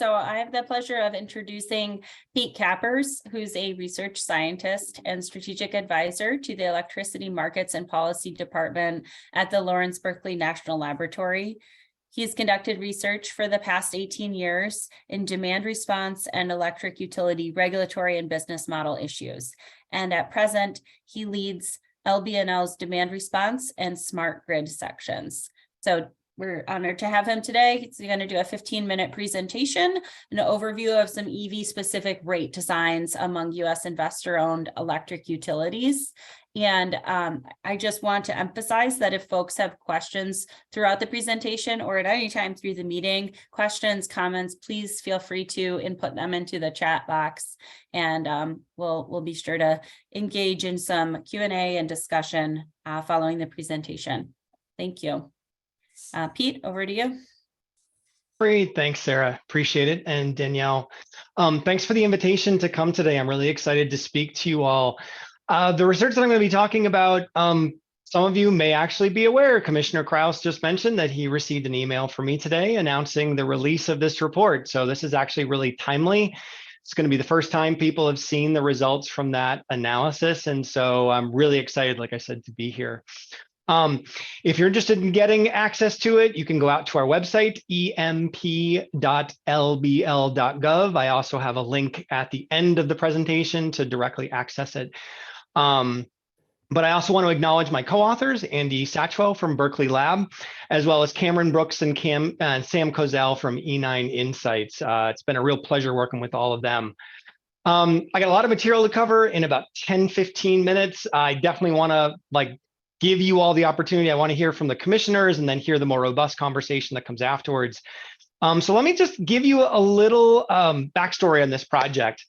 So I have the pleasure of introducing Pete Kappers, who's a research scientist and strategic advisor to the Electricity Markets and Policy Department at the Lawrence Berkeley National Laboratory. He's conducted research for the past 18 years in demand response and electric utility regulatory and business model issues. And at present, he leads LBNL's demand response and smart grid sections. So we're honored to have him today. He's going to do a 15-minute presentation, an overview of some EV-specific rate designs among U.S. investor-owned electric utilities. And I just want to emphasize that if folks have questions throughout the presentation or at any time through the meeting, questions, comments, please feel free to input them into the chat box. And we'll be sure to engage in some Q&A and discussion following the presentation. Thank you. Pete, over to you. Great, thanks, Sarah. Appreciate it. And Danielle, thanks for the invitation to come today. I'm really excited to speak to you all. The research that I'm going to be talking about, some of you may actually be aware, Commissioner Krause just mentioned that he received an email from me today announcing the release of this report. So this is actually really timely. It's going to be the first time people have seen the results from that analysis. And so I'm really excited, like I said, to be here. If you're interested in getting access to it, you can go out to our website, emp.lbl.gov. I also have a link at the end of the presentation to directly access it. But I also want to acknowledge my co-authors, Andy Satchwell from Berkeley Lab, as well as Cameron Brooks and Sam Kozel from E9 Insights. It's been a real pleasure working with all of them. I got a lot of material to cover in about 10-15 minutes. I definitely want to give you all the opportunity. I want to hear from the commissioners and then hear the more robust conversation that comes afterwards. So let me just give you a little backstory on this project.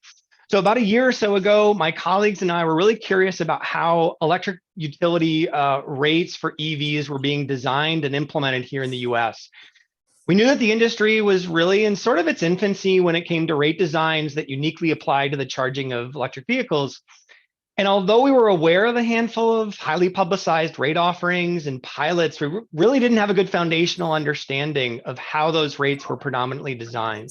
So about a year or so ago, my colleagues and I were really curious about how electric utility rates for EVs were being designed and implemented here in the US. We knew that the industry was really in sort of its infancy when it came to rate designs that uniquely apply to the charging of electric vehicles. And although we were aware of a handful of highly publicized rate offerings and pilots, we really didn't have a good foundational understanding of how those rates were predominantly designed.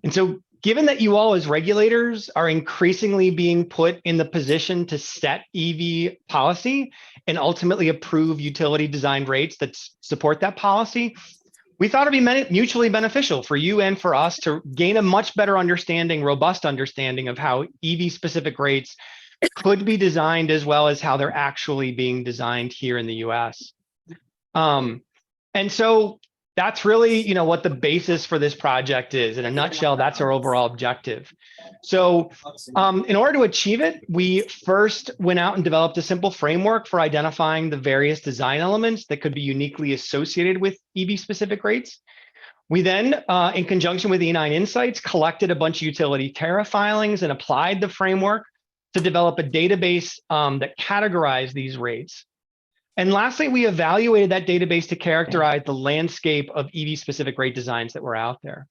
And so given that you all as regulators are increasingly being put in the position to set EV policy and ultimately approve utility designed rates that support that policy, we thought it'd be mutually beneficial for you and for us to gain a much better understanding, robust understanding of how EV specific rates could be designed as well as how they're actually being designed here in the US. And so that's really, what the basis for this project is. In a nutshell, that's our overall objective. So in order to achieve it, we first went out and developed a simple framework for identifying the various design elements that could be uniquely associated with EV specific rates. We then, in conjunction with E9 Insights, collected a bunch of utility tariff filings and applied the framework to develop a database that categorized these rates. And lastly, we evaluated that database to characterize the landscape of EV-specific rate designs that were out there.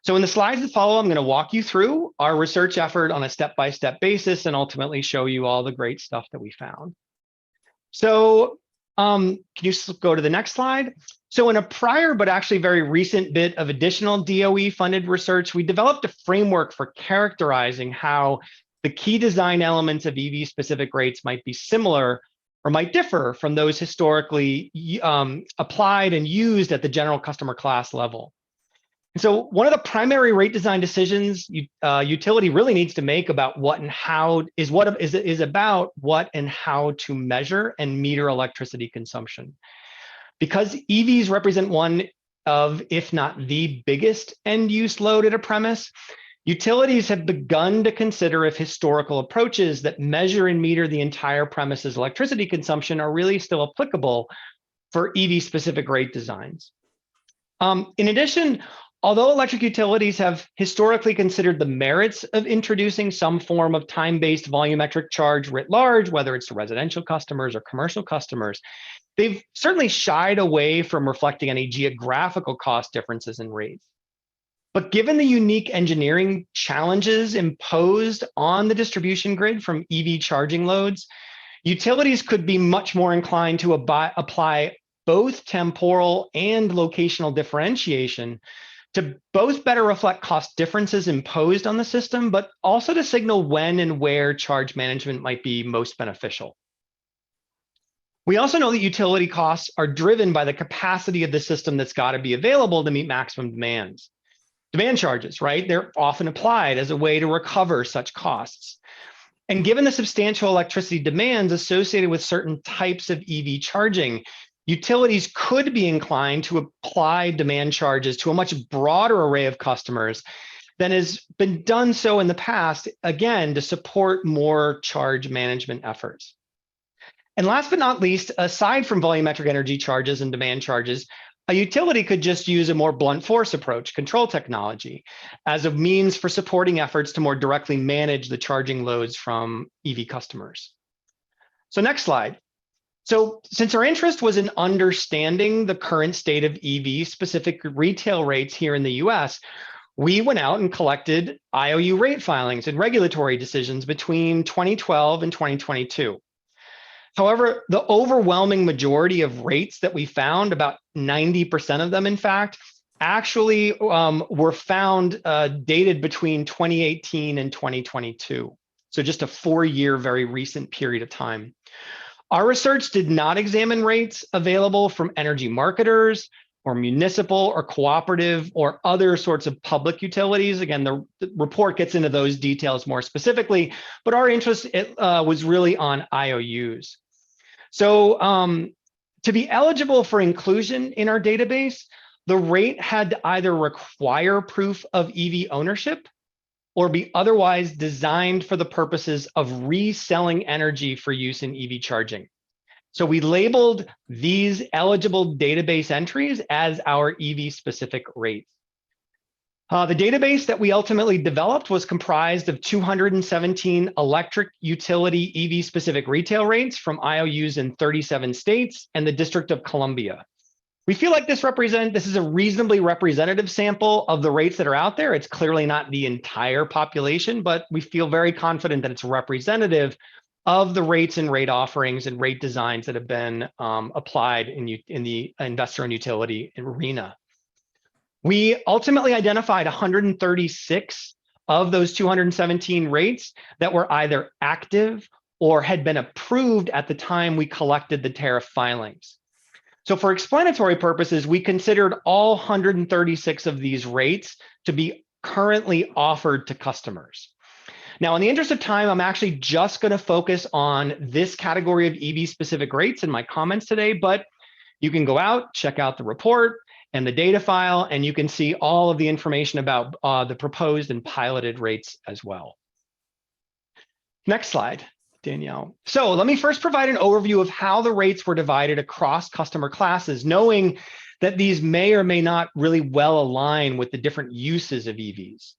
So in the slides that follow, I'm going to walk you through our research effort on a step-by-step basis and ultimately show you all the great stuff that we found. So can you go to the next slide? So in a prior, but actually very recent bit of additional DOE-funded research, we developed a framework for characterizing how the key design elements of EV-specific rates might be similar or might differ from those historically applied and used at the general customer class level. And so one of the primary rate design decisions utility really needs to make about what and how is about what and how to measure and meter electricity consumption. Because EVs represent one of, if not the biggest end use load at a premise, utilities have begun to consider if historical approaches that measure and meter the entire premises electricity consumption are really still applicable for EV-specific rate designs. In addition, although electric utilities have historically considered the merits of introducing some form of time-based volumetric charge writ large, whether it's to residential customers or commercial customers, they've certainly shied away from reflecting any geographical cost differences in rates. But given the unique engineering challenges imposed on the distribution grid from EV charging loads, utilities could be much more inclined to apply both temporal and locational differentiation to both better reflect cost differences imposed on the system, but also to signal when and where charge management might be most beneficial. We also know that utility costs are driven by the capacity of the system that's got to be available to meet maximum demands. Demand charges, right? They're often applied as a way to recover such costs. And given the substantial electricity demands associated with certain types of EV charging, utilities could be inclined to apply demand charges to a much broader array of customers than has been done so in the past, again, to support more charge management efforts. And last but not least, aside from volumetric energy charges and demand charges, a utility could just use a more blunt force approach, control technology, as a means for supporting efforts to more directly manage the charging loads from EV customers. So next slide. So since our interest was in understanding the current state of EV specific retail rates here in the US, we went out and collected IOU rate filings and regulatory decisions between 2012 and 2022. However, the overwhelming majority of rates that we found, about 90% of them, in fact, actually were found dated between 2018 and 2022. So just a 4-year, very recent period of time. Our research did not examine rates available from energy marketers or municipal or cooperative or other sorts of public utilities. Again, the report gets into those details more specifically, but our interest was really on IOUs. So to be eligible for inclusion in our database, the rate had to either require proof of EV ownership or be otherwise designed for the purposes of reselling energy for use in EV charging. So we labeled these eligible database entries as our EV-specific rates. The database that we ultimately developed was comprised of 217 electric utility EV-specific retail rates from IOUs in 37 states and the District of Columbia. We feel like this is a reasonably representative sample of the rates that are out there. It's clearly not the entire population, but we feel very confident that it's representative of the rates and rate offerings and rate designs that have been applied in the investor and utility arena. We ultimately identified 136 of those 217 rates that were either active or had been approved at the time we collected the tariff filings. So for explanatory purposes, we considered all 136 of these rates to be currently offered to customers. Now, in the interest of time, I'm actually just going to focus on this category of EV-specific rates in my comments today, but you can go out, check out the report and the data file, and you can see all of the information about the proposed and piloted rates as well. Next slide, Danielle. So let me first provide an overview of how the rates were divided across customer classes, knowing that these may or may not really well align with the different uses of EVs.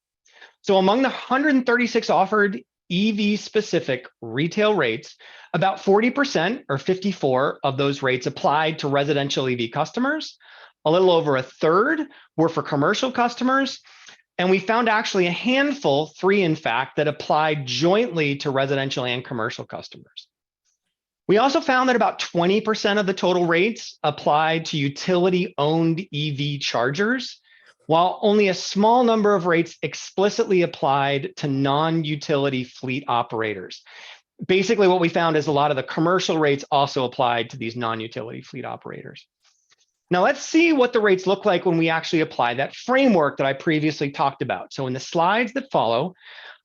So among the 136 offered EV-specific retail rates, about 40% or 54 of those rates applied to residential EV customers. A little over a third were for commercial customers. And we found actually a handful, 3 in fact, that applied jointly to residential and commercial customers. We also found that about 20% of the total rates applied to utility-owned EV chargers, while only a small number of rates explicitly applied to non-utility fleet operators. Basically, what we found is a lot of the commercial rates also applied to these non-utility fleet operators. Now let's see what the rates look like when we actually apply that framework that I previously talked about. So in the slides that follow,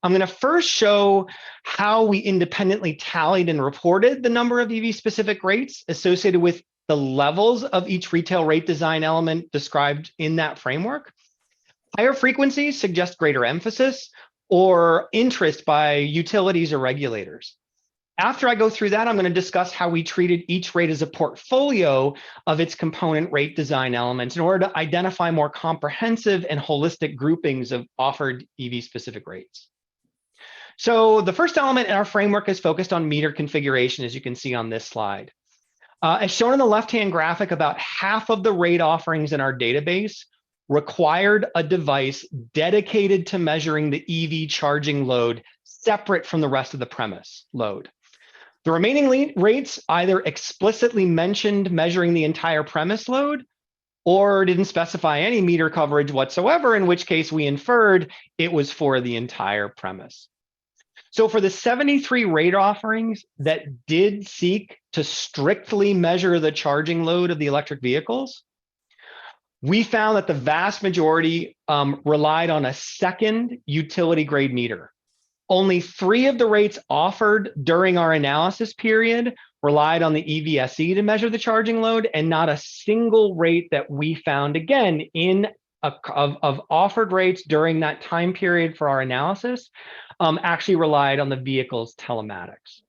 I'm going to first show how we independently tallied and reported the number of EV-specific rates associated with the levels of each retail rate design element described in that framework. Higher frequencies suggest greater emphasis or interest by utilities or regulators. After I go through that, I'm going to discuss how we treated each rate as a portfolio of its component rate design elements in order to identify more comprehensive and holistic groupings of offered EV-specific rates. So the first element in our framework is focused on meter configuration, as you can see on this slide. As shown in the left-hand graphic, about half of the rate offerings in our database required a device dedicated to measuring the EV charging load separate from the rest of the premise load. The remaining rates either explicitly mentioned measuring the entire premise load or didn't specify any meter coverage whatsoever, in which case we inferred it was for the entire premise. So for the 73 rate offerings that did seek to strictly measure the charging load of the electric vehicles, we found that the vast majority relied on a second utility grade meter. Only 3 of the rates offered during our analysis period relied on the EVSE to measure the charging load, and not a single rate that we found, again, of offered rates during that time period for our analysis actually relied on the vehicle's telematics.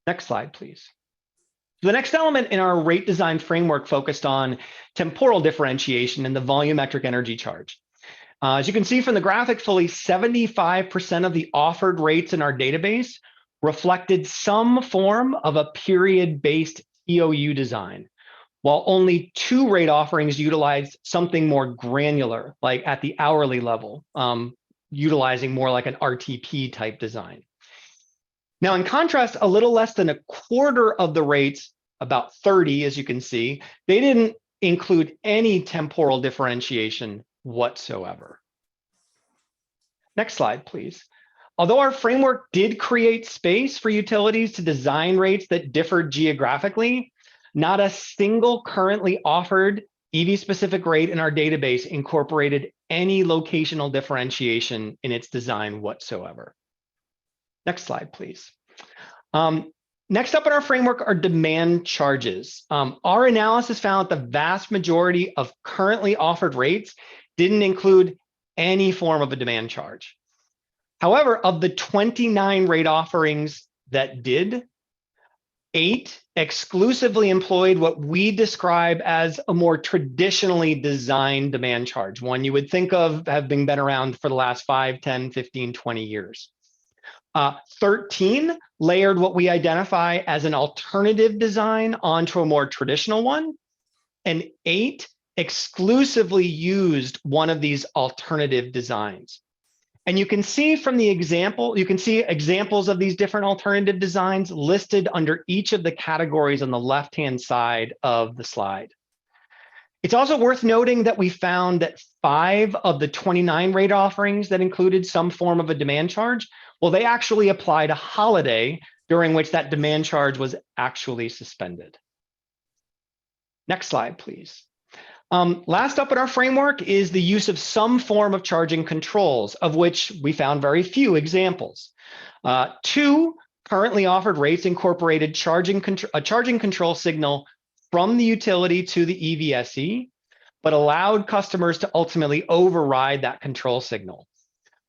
Next slide, please. The next element in our rate design framework focused on temporal differentiation and the volumetric energy charge. As you can see from the graphic, fully 75% of the offered rates in our database reflected some form of a period-based TOU design, while only 2 rate offerings utilized something more granular, like at the hourly level, utilizing more like an RTP type design. Now, in contrast, a little less than a quarter of the rates, about 30, as you can see, they didn't include any temporal differentiation whatsoever. Next slide, please. Although our framework did create space for utilities to design rates that differed geographically, not a single currently offered EV-specific rate in our database incorporated any locational differentiation in its design whatsoever. Next slide, please. Next up in our framework are demand charges. Our analysis found that the vast majority of currently offered rates didn't include any form of a demand charge. However, of the 29 rate offerings that did, 8 exclusively employed what we describe as a more traditionally designed demand charge, one you would think of having been around for the last 5, 10, 15, 20 years. 13 layered what we identify as an alternative design onto a more traditional one, and 8 exclusively used one of these alternative designs. And you can see from the example, you can see examples of these different alternative designs listed under each of the categories on the left-hand side of the slide. It's also worth noting that we found that 5 of the 29 rate offerings that included some form of a demand charge, well, they actually applied a holiday during which that demand charge was actually suspended. Next slide, please. Last up in our framework is the use of some form of charging controls, of which we found very few examples. 2 currently offered rates incorporated a charging control signal from the utility to the EVSE, but allowed customers to ultimately override that control signal.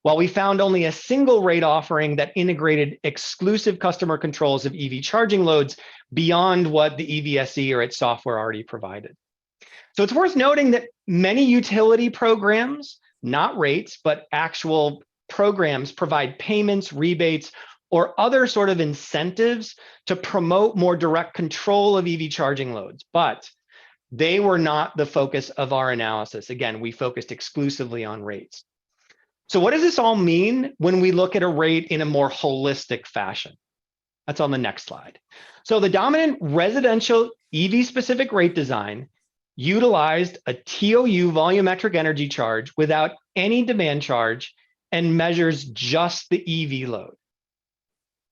While we found only a single rate offering that integrated exclusive customer controls of EV charging loads beyond what the EVSE or its software already provided. So it's worth noting that many utility programs, not rates, but actual programs, provide payments, rebates, or other sort of incentives to promote more direct control of EV charging loads, but they were not the focus of our analysis. Again, we focused exclusively on rates. So what does this all mean when we look at a rate in a more holistic fashion? That's on the next slide. So the dominant residential EV-specific rate design utilized a TOU volumetric energy charge without any demand charge and measures just the EV load.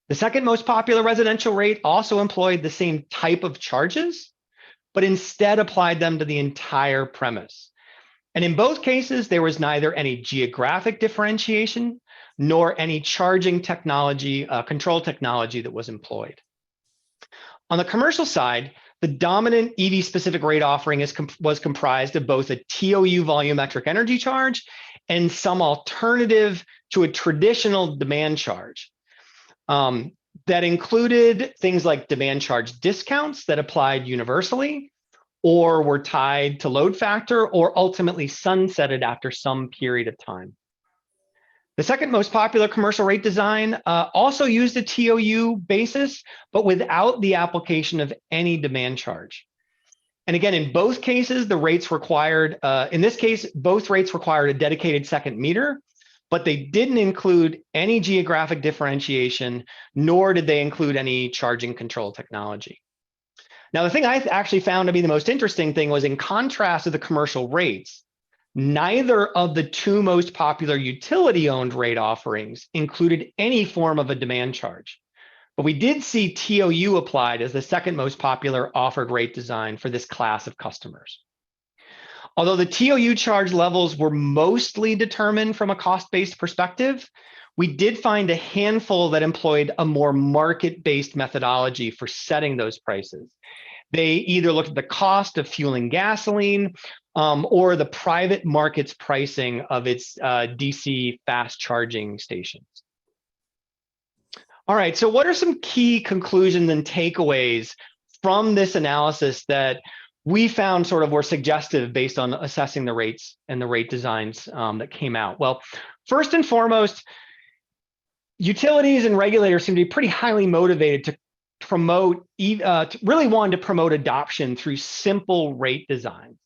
The second most popular residential rate also employed the same type of charges, but instead applied them to the entire premise. And in both cases, there was neither any geographic differentiation nor any charging technology, control technology that was employed. On the commercial side, the dominant EV-specific rate offering was comprised of both a TOU volumetric energy charge and some alternative to a traditional demand charge that included things like demand charge discounts that applied universally or were tied to load factor or ultimately sunsetted after some period of time. The second most popular commercial rate design also used a TOU basis, but without the application of any demand charge. And again, in both cases, the rates required, in this case, both rates required a dedicated second meter, but they didn't include any geographic differentiation, nor did they include any charging control technology. Now, the thing I actually found to be the most interesting thing was, in contrast to the commercial rates, neither of the two most popular utility-owned rate offerings included any form of a demand charge. But we did see TOU applied as the second most popular offered rate design for this class of customers. Although the TOU charge levels were mostly determined from a cost-based perspective, we did find a handful that employed a more market-based methodology for setting those prices. They either looked at the cost of fueling gasoline or the private market's pricing of its DC fast charging stations. All right, so what are some key conclusions and takeaways from this analysis that we found sort of were suggestive based on assessing the rates and the rate designs that came out? Well, first and foremost, utilities and regulators seem to be pretty highly motivated to promote, really wanted to promote adoption through simple rate designs.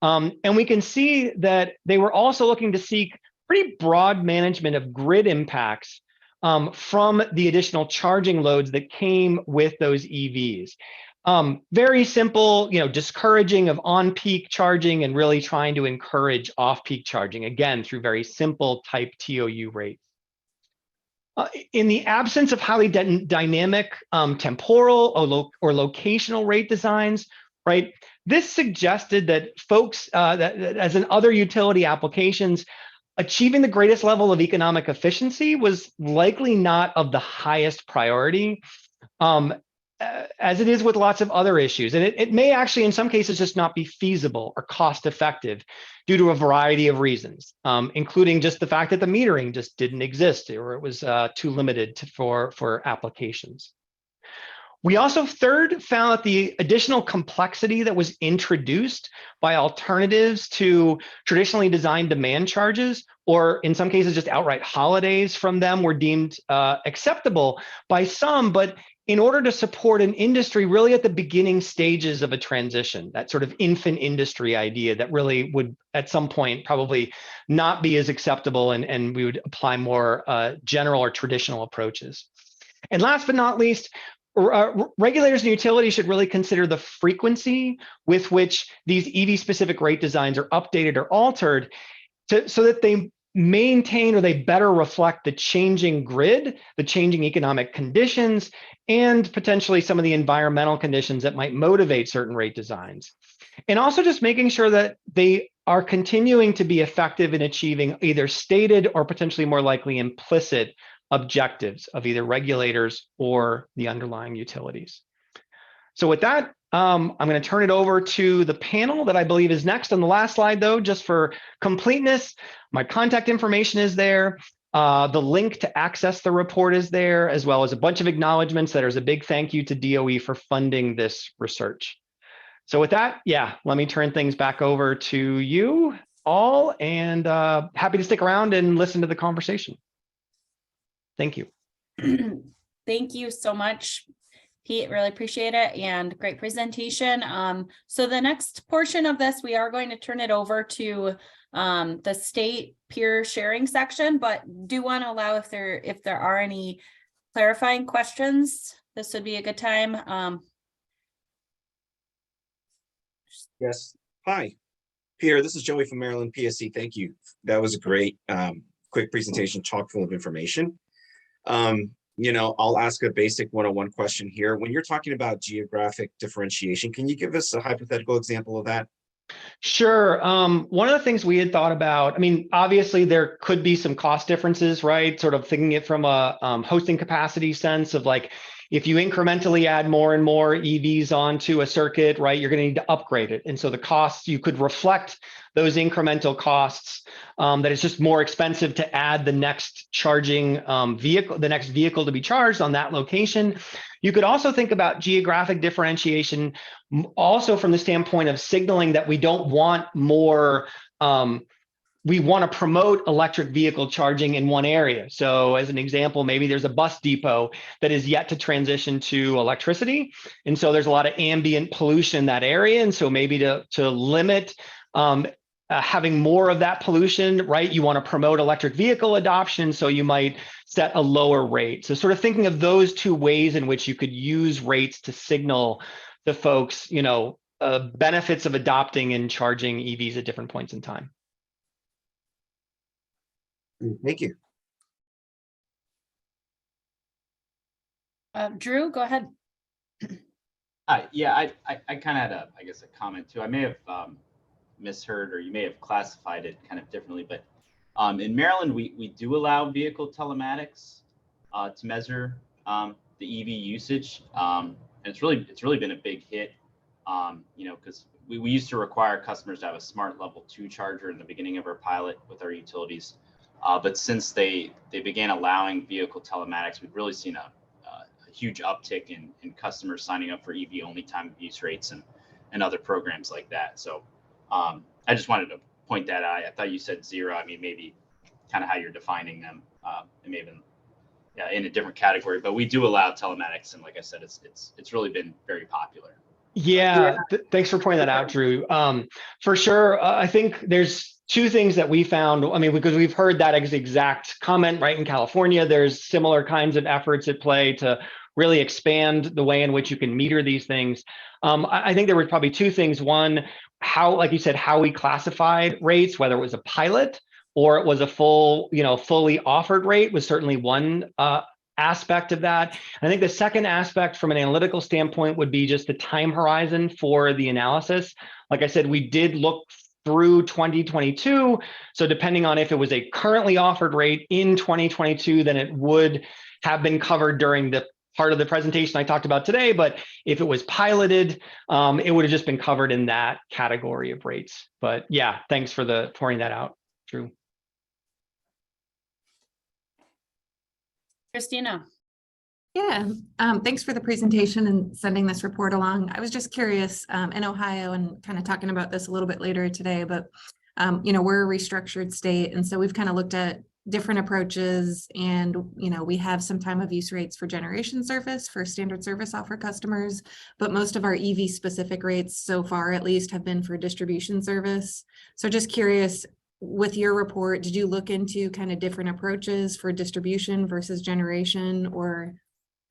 And we can see that they were also looking to seek pretty broad management of grid impacts from the additional charging loads that came with those EVs. Very simple, discouraging of on-peak charging and really trying to encourage off-peak charging, again, through very simple type TOU rates. In the absence of highly dynamic temporal or locational rate designs, right, this suggested that folks, that as in other utility applications, achieving the greatest level of economic efficiency was likely not of the highest priority, as it is with lots of other issues. And it may actually, in some cases, just not be feasible or cost effective due to a variety of reasons, including just the fact that the metering just didn't exist, or it was too limited for applications. We also found that the additional complexity that was introduced by alternatives to traditionally designed demand charges, or in some cases just outright holidays from them, were deemed acceptable by some, but in order to support an industry really at the beginning stages of a transition, that sort of infant industry idea that really would at some point probably not be as acceptable, and we would apply more general or traditional approaches. And last but not least, regulators and utilities should really consider the frequency with which these EV-specific rate designs are updated or altered so that they maintain or they better reflect the changing grid, the changing economic conditions, and potentially some of the environmental conditions that might motivate certain rate designs. And also just making sure that they are continuing to be effective in achieving either stated or potentially more likely implicit objectives of either regulators or the underlying utilities. So with that, I'm going to turn it over to the panel that I believe is next. On the last slide, though, just for completeness, my contact information is there. The link to access the report is there, as well as a bunch of acknowledgements that there's a big thank you to DOE for funding this research. So with that, yeah, let me turn things back over to you all, and happy to stick around and listen to the conversation. Thank you. Thank you so much, Pete. Really appreciate it, and great presentation. So the next portion of this, we are going to turn it over to the state peer sharing section, but do want to allow if there are any clarifying questions, this would be a good time. Yes. Hi, Peter. This is Joey from Maryland PSC. Thank you. That was a great, quick presentation, chock full of information. I'll ask a basic 101 question here. When you're talking about geographic differentiation, can you give us a hypothetical example of that? Sure. One of the things we had thought about, obviously there could be some cost differences, right? Sort of thinking it from a hosting capacity sense of like, if you incrementally add more and more EVs onto a circuit, right, you're going to need to upgrade it. And so the costs, you could reflect those incremental costs, that it's just more expensive to add the next charging vehicle, the next vehicle to be charged on that location. You could also think about geographic differentiation also from the standpoint of signaling that we don't want more, we want to promote electric vehicle charging in one area. So as an example, maybe there's a bus depot that is yet to transition to electricity. And so there's a lot of ambient pollution in that area. And so maybe to limit having more of that pollution, right? You want to promote electric vehicle adoption. So you might set a lower rate. So sort of thinking of those two ways in which you could use rates to signal to folks, benefits of adopting and charging EVs at different points in time. Thank you. Drew, go ahead. Yeah, I kind of had I guess a comment too. I may have misheard, or you may have classified it kind of differently, but in Maryland, we do allow vehicle telematics to measure the EV usage. And it's really been a big hit, because we used to require customers to have a smart level 2 charger in the beginning of our pilot with our utilities. But since they began allowing vehicle telematics, we've really seen a huge uptick in customers signing up for EV only time of use rates and other programs like that. So I just wanted to point that out. I thought you said 0. I mean, maybe kind of how you're defining them. It may have been in a different category, but we do allow telematics, and like I said, it's really been very popular. Yeah, thanks for pointing that out, Drew. For sure, I think there's 2 things that we found. I mean, because we've heard that exact comment, right? In California, there's similar kinds of efforts at play to really expand the way in which you can meter these things. I think there were probably 2 things. One, how, like you said, how we classified rates, whether it was a pilot or it was a fully offered rate, was certainly one aspect of that. I think the second aspect from an analytical standpoint would be just the time horizon for the analysis. Like I said, we did look through 2022. So depending on if it was a currently offered rate in 2022, then it would have been covered during the part of the presentation I talked about today. But if it was piloted, it would have just been covered in that category of rates. But yeah, thanks for pouring that out, Drew. Christina. Yeah, thanks for the presentation and sending this report along. I was just curious, in Ohio, and kind of talking about this a little bit later today, but we're a restructured state, and so we've kind of looked at different approaches, and we have some time of use rates for generation service for standard service offer customers, but most of our EV specific rates so far at least have been for distribution service. So just curious, with your report, did you look into kind of different approaches for distribution versus generation, or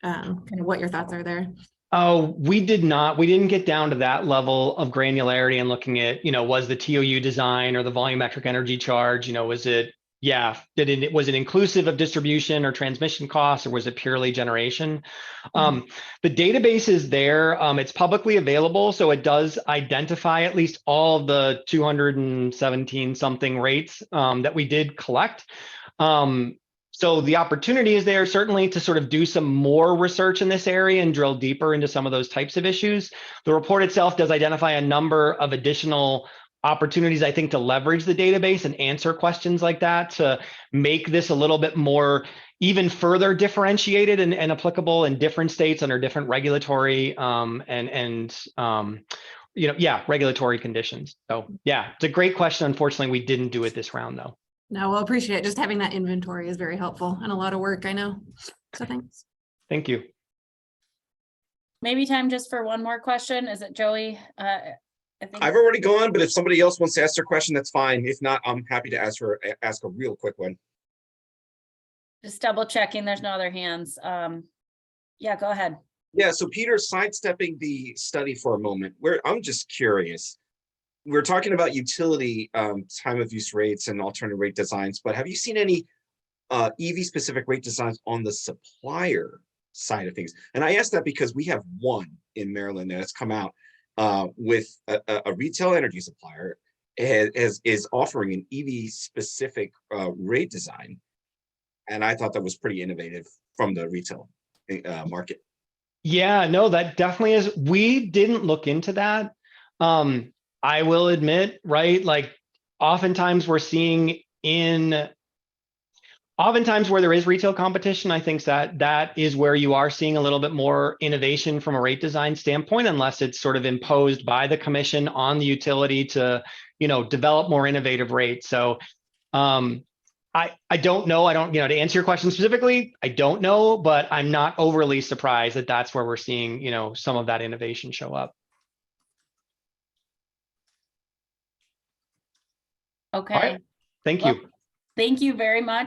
kind of what your thoughts are there? Oh, we did not. We didn't get down to that level of granularity and looking at, was the TOU design or the volumetric energy charge, was it, was it inclusive of distribution or transmission costs, or was it purely generation? The database is there. It's publicly available, so it does identify at least all the 217 something rates that we did collect. So the opportunity is there certainly to sort of do some more research in this area and drill deeper into some of those types of issues. The report itself does identify a number of additional opportunities, I think, to leverage the database and answer questions like that to make this a little bit more even further differentiated and applicable in different states under different regulatory regulatory conditions. So yeah, it's a great question. Unfortunately, we didn't do it this round though. No, we'll appreciate it. Just having that inventory is very helpful and a lot of work, I know. So thanks. Thank you. Maybe time just for one more question. Is it Joey? I think I've already gone, but if somebody else wants to ask their question, that's fine. If not, I'm happy to ask a real quick one. just double checking. There's no other hands. Yeah, go ahead. Yeah, so Peter, sidestepping the study for a moment, I'm just curious. We're talking about utility time of use rates and alternative rate designs, but have you seen any EV specific rate designs on the supplier side of things? And I ask that because we have one in Maryland that has come out with a retail energy supplier is offering an EV specific rate design. And I thought that was pretty innovative from the retail market. Yeah, no, that definitely is. We didn't look into that. I will admit, right? Like oftentimes we're seeing oftentimes where there is retail competition, I think that is where you are seeing a little bit more innovation from a rate design standpoint, unless it's sort of imposed by the commission on the utility to, develop more innovative rates. So I don't know. To answer your question specifically, I don't know, but I'm not overly surprised that that's where we're seeing, some of that innovation show up. Okay. All right. Thank you. Thank you very much.